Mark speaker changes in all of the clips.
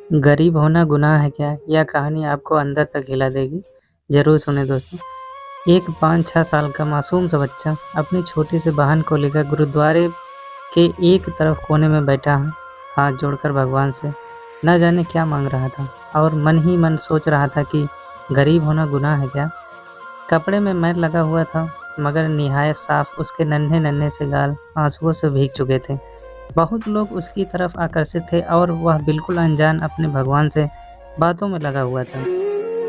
Speaker 1: गरीब होना गुनाह है क्या? यह कहानी आपको अंदर तक हिला देगी। ज़रूर सुने दोस्तों। एक 5-6 साल का मासूम सा बच्चा अपनी छोटी सी बहन को लेकर गुरुद्वारे के एक तरफ कोने में बैठा हाथ जोड़कर भगवान से न जाने क्या मांग रहा था और मन ही मन सोच रहा था कि गरीब होना गुनाह है क्या? कपड़े में मैल लगा हुआ था मगर निहायत साफ उसके नन्हे नन्हे से गाल आंसुओं से भीग चुके थे। बहुत लोग उसकी तरफ आकर्षित थे और वह बिल्कुल अनजान अपने भगवान से बातों में लगा हुआ था।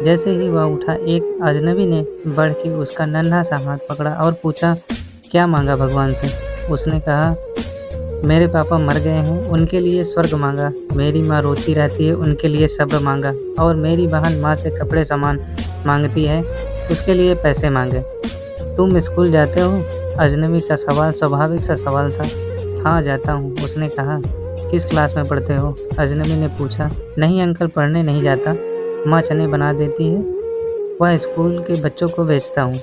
Speaker 1: जैसे ही वह उठा एक अजनबी ने बढ़ के उसका नन्हा सा हाथ पकड़ा और पूछा, क्या मांगा भगवान से? उसने कहा, मेरे पापा मर गए हैं, उनके लिए स्वर्ग मांगा। मेरी माँ रोती रहती है, उनके लिए सब्र मांगा। और मेरी बहन माँ से कपड़े सामान मांगती है, उसके लिए पैसे मांगे। तुम स्कूल जाते हो? अजनबी का सवाल स्वाभाविक सा सवाल था। हाँ जाता हूँ, उसने कहा। किस क्लास में पढ़ते हो? अजनबी ने पूछा। नहीं अंकल, पढ़ने नहीं जाता, माँ चने बना देती है, वह स्कूल के बच्चों को बेचता हूँ।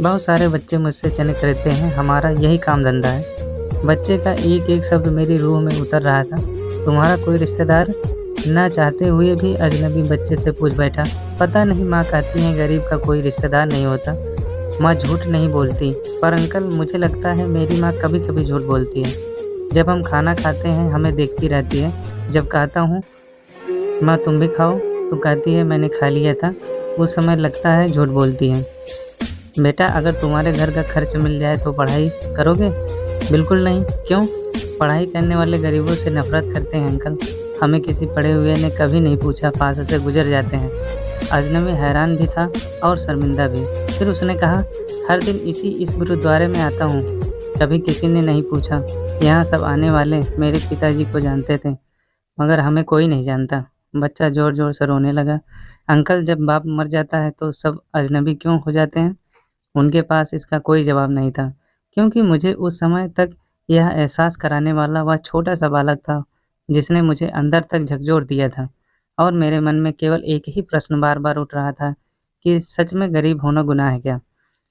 Speaker 1: बहुत सारे बच्चे मुझसे चने खरीदते हैं, हमारा यही काम धंधा है। बच्चे का एक एक शब्द मेरी रूह में उतर रहा था। तुम्हारा कोई रिश्तेदार? ना चाहते हुए भी अजनबी बच्चे से पूछ बैठा। पता नहीं, माँ कहती है गरीब का कोई रिश्तेदार नहीं होता। माँ झूठ नहीं बोलती, पर अंकल मुझे लगता है मेरी माँ कभी कभी झूठ बोलती है। जब हम खाना खाते हैं हमें देखती रहती है। जब कहता हूँ माँ तुम भी खाओ तो कहती है मैंने खा लिया था। उस समय लगता है झूठ बोलती है। बेटा, अगर तुम्हारे घर का खर्च मिल जाए तो पढ़ाई करोगे? बिल्कुल नहीं। क्यों? पढ़ाई करने वाले गरीबों से नफरत करते हैं अंकल। हमें किसी पढ़े हुए ने कभी नहीं पूछा, पास से गुजर जाते हैं। अजनबी हैरान भी था और शर्मिंदा भी। फिर उसने कहा, हर दिन इस गुरुद्वारे में आता हूँ, कभी किसी ने नहीं पूछा। यहाँ सब आने वाले मेरे पिताजी को जानते थे, मगर हमें कोई नहीं जानता। बच्चा जोर जोर से रोने लगा। अंकल, जब बाप मर जाता है तो सब अजनबी क्यों हो जाते हैं? उनके पास इसका कोई जवाब नहीं था, क्योंकि मुझे उस समय तक यह एहसास कराने वाला वह छोटा सा बालक था जिसने मुझे अंदर तक झकझोर दिया था। और मेरे मन में केवल एक ही प्रश्न बार बार उठ रहा था कि सच में गरीब होना गुनाह है क्या?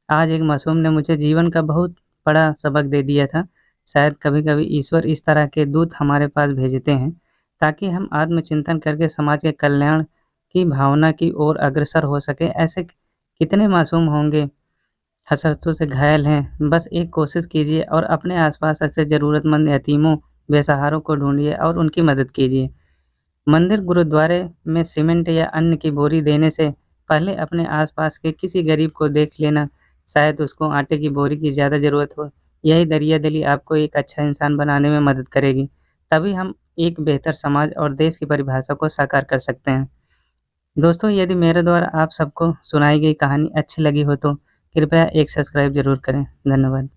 Speaker 1: आज एक मासूम ने मुझे जीवन का बहुत बड़ा सबक दे दिया था। शायद कभी कभी ईश्वर इस तरह के दूत हमारे पास भेजते हैं ताकि हम आत्मचिंतन करके समाज के कल्याण की भावना की ओर अग्रसर हो सके। ऐसे कितने मासूम होंगे हसरतों से घायल हैं। बस एक कोशिश कीजिए और अपने आसपास ऐसे ज़रूरतमंद यतीमों, बेसहारों को ढूंढिए और उनकी मदद कीजिए। मंदिर, गुरुद्वारे में सीमेंट या अन्न की बोरी देने से पहले अपने आसपास के किसी गरीब को देख लेना। शायद उसको आटे की बोरी की ज़्यादा ज़रूरत हो। यही दरिया दिली आपको एक अच्छा इंसान बनाने में मदद करेगी। तभी हम एक बेहतर समाज और देश की परिभाषा को साकार कर सकते हैं। दोस्तों, यदि मेरे द्वारा आप सबको सुनाई गई कहानी अच्छी लगी हो तो कृपया एक सब्सक्राइब ज़रूर करें। धन्यवाद।